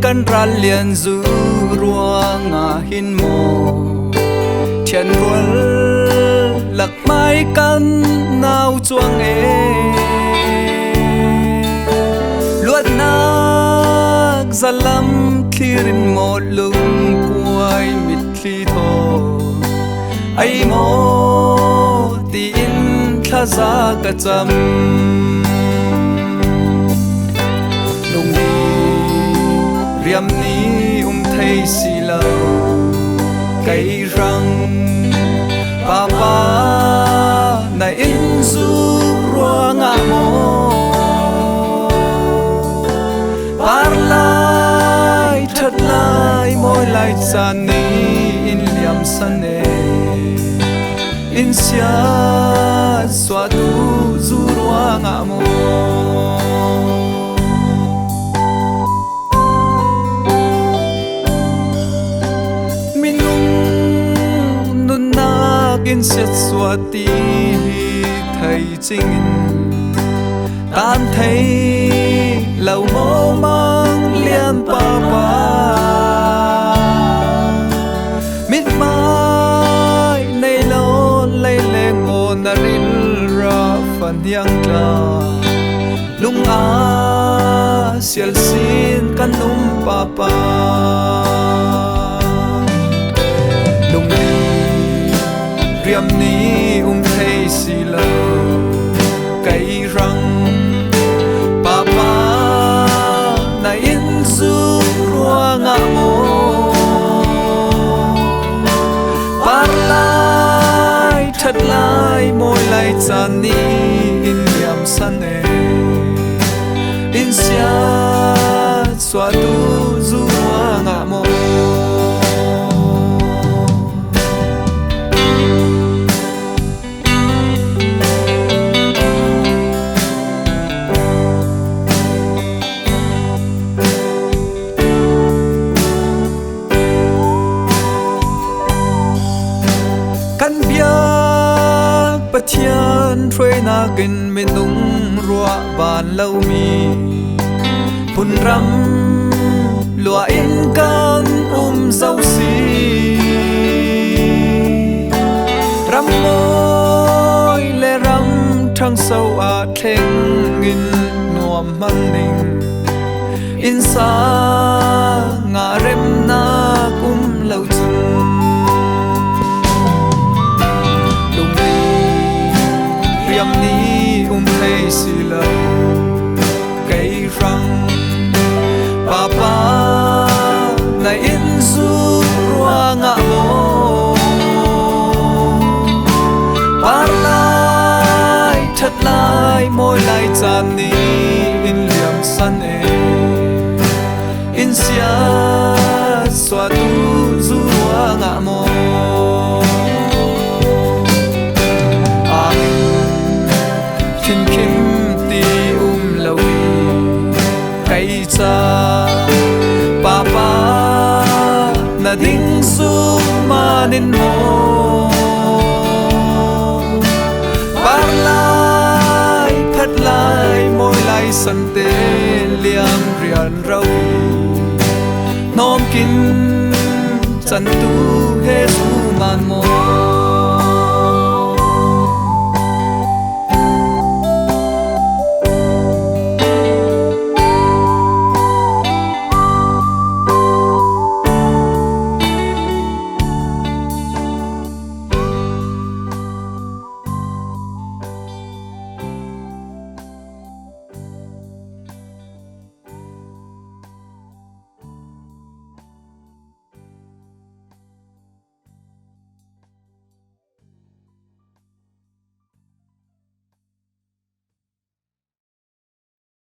kan ral lian zu ruang a hin mo thian rual lak mai kan nau chuang e luat nak zalam thirin mo lung kuai mit thi tho ai mo ti in thaza ka cham lung ni riam ni thei si lo kai rang papa na in zu ruang a mo par lai thật lai môi lai san ni in liam san ne in sia xóa tu zu ruang a mo in siết xóa tí thầy chính tan thấy lâu mô mang liên papa mít mai nay lo lấy lệ ngô na rin ra phần yang la lung a sial xin kan papa riam ni thei si lo kai rang papa na in zu ruang a mo par lai thật lai môi lai chan ni in liam san e in sia xóa tu zu ruang a mo thiên thuê na kinh bên nung rùa bàn lâu mi phun rắm lúa in can dâu xì rắm môi lệ rắm trăng sâu à thênh in nuam man ninh in sa ngã rem na lâu chung riam ni thei si lo kai rang papa na in zu ruang a mo par lai thật lai môi lai chan ni in liam san e in sia xóa tu zu ruang a mo Kim kim ti lâu cây cha papa na ding su ma nin mo par lai thật lai môi lai san te liam rian rau nom kin chan tu he su man mo